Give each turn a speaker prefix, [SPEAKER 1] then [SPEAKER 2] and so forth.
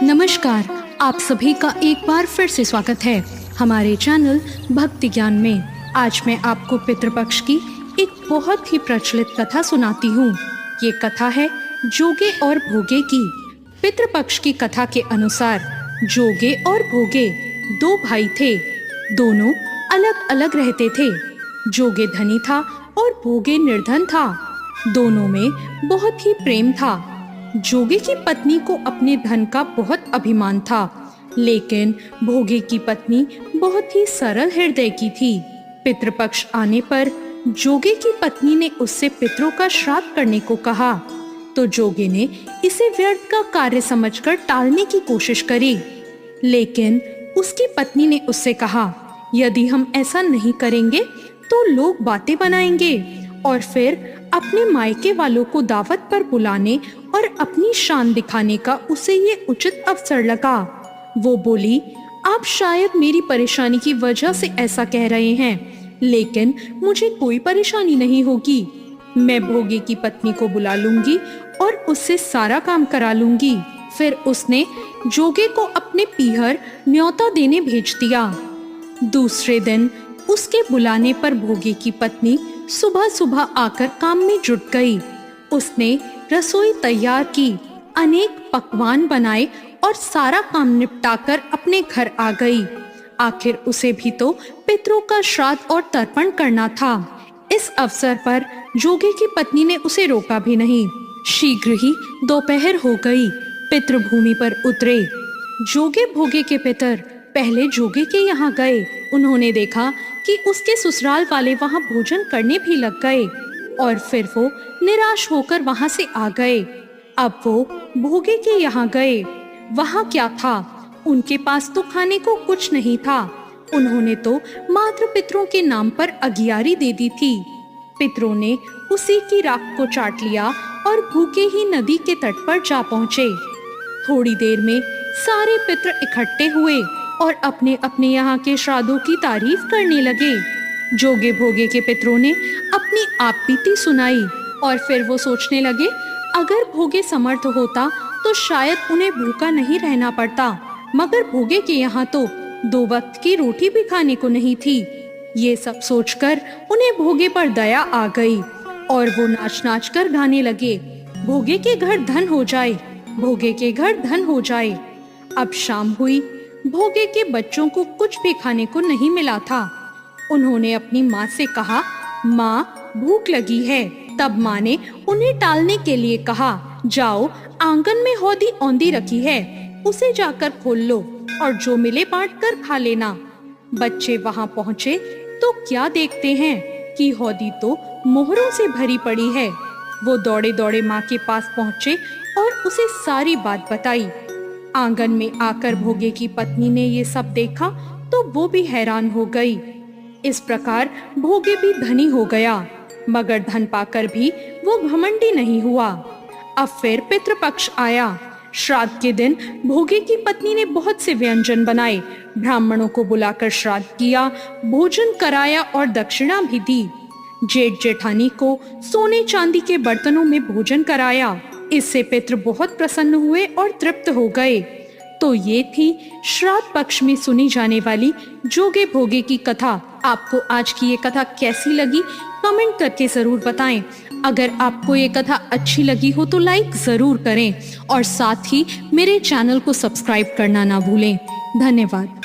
[SPEAKER 1] नमस्कार, आप सभी का एक बार फिर से स्वागत है हमारे चैनल भक्ति ज्ञान में। आज मैं आपको पितृपक्ष की एक बहुत ही प्रचलित कथा सुनाती हूँ। ये कथा है जोगे और भोगे की। पितृपक्ष की कथा के अनुसार जोगे और भोगे दो भाई थे। दोनों अलग अलग रहते थे। जोगे धनी था और भोगे निर्धन था। दोनों में बहुत ही प्रेम था। जोगे की पत्नी को अपने धन का बहुत अभिमान था, लेकिन भोगे की पत्नी बहुत ही सरल हृदय की थी। पितृपक्ष आने पर जोगे की पत्नी ने उससे पितरों का श्राद्ध करने को कहा, तो जोगे ने इसे व्यर्थ का कार्य समझकर टालने की कोशिश करी। लेकिन उसकी पत्नी ने उससे कहा, यदि हम ऐसा नहीं करेंगे तो लोग बातें बनाएंगे और फिर अपने मायके वालों को दावत पर बुलाने और अपनी शान दिखाने का उसे ये उचित अवसर लगा। वो बोली, आप शायद मेरी परेशानी की वजह से ऐसा कह रहे हैं, लेकिन मुझे कोई परेशानी नहीं होगी। मैं भोगे की पत्नी को बुला लूंगी और उससे सारा काम करा लूंगी। फिर उसने जोगे को अपने पीहर न्योता देने भेज दिया। दूसरे दिन उसके बुलाने पर भोगे की पत्नी सुबह सुबह आकर काम में जुट गई। उसने रसोई तैयार की, अनेक पकवान बनाए और सारा काम निपटाकर अपने घर आ गई। आखिर उसे भी तो पितरों का श्राद्ध और तर्पण करना था। इस अवसर पर जोगे की पत्नी ने उसे रोका भी नहीं। शीघ्र ही दोपहर हो गई। पितृभूमि पर उतरे। जोगे भोगे के पितर पहले जोगे के यहाँ गए। उन्होंने देखा कि उसके ससुराल वाले वहाँ भोजन करने भी लग गए और फिर वो निराश होकर वहाँ से आ गए। अब वो भोगे के यहाँ गए। वहाँ क्या था? उनके पास तो खाने को कुछ नहीं था। उन्होंने तो मात्र पितरों के नाम पर अगियारी दे दी थी। पितरों ने उसी की राख को चाट लिया और भूखे ही नदी के तट पर जा पहुँचे। थोड़ी देर में सारे पितर इकट्ठे हुए और अपने अपने यहाँ के श्राद्धों की तारीफ करने लगे। जोगे भोगे के पितरों ने अपनी आपबीती सुनाई और फिर वो सोचने लगे, अगर भोगे समर्थ होता तो शायद उन्हें भूखा नहीं रहना पड़ता, मगर भोगे के यहाँ तो 2 वक्त की रोटी भी खाने को नहीं थी। ये सब सोचकर उन्हें भोगे पर दया आ गई और वो नाच नाच कर गाने लगे, भोगे के घर धन हो जाए, भोगे के घर धन हो जाए। अब शाम हुई। भोगे के बच्चों को कुछ भी खाने को नहीं मिला था। उन्होंने अपनी माँ से कहा, माँ भूख लगी है। तब माँ ने उन्हें टालने के लिए कहा, जाओ आंगन में हौदी औंधी रखी है, उसे जाकर खोल लो और जो मिले बांट कर खा लेना। बच्चे वहाँ पहुँचे तो क्या देखते हैं कि हौदी तो मोहरों से भरी पड़ी है। वो दौड़े दौड़े माँ के पास पहुँचे और उसे सारी बात बताई। आंगन में आकर भोगे की पत्नी ने ये सब देखा तो वो भी हैरान हो गई। इस प्रकार भोगे भी धनी हो गया, मगर धन पाकर भी वो घमंडी नहीं हुआ। अब फिर पितृपक्ष आया। श्राद्ध के दिन भोगे की पत्नी ने बहुत से व्यंजन बनाए, ब्राह्मणों को बुलाकर श्राद्ध किया, भोजन कराया और दक्षिणा भी दी। जेठ जेठानी को सोने चांदी के बर्तनों में भोजन कराया। इससे पितृ बहुत प्रसन्न हुए और तृप्त हो गए। तो ये थी श्राद्ध पक्ष में सुनी जाने वाली जोगे भोगे की कथा। आपको आज की ये कथा कैसी लगी कमेंट करके जरूर बताएं। अगर आपको ये कथा अच्छी लगी हो तो लाइक जरूर करें और साथ ही मेरे चैनल को सब्सक्राइब करना ना भूलें। धन्यवाद।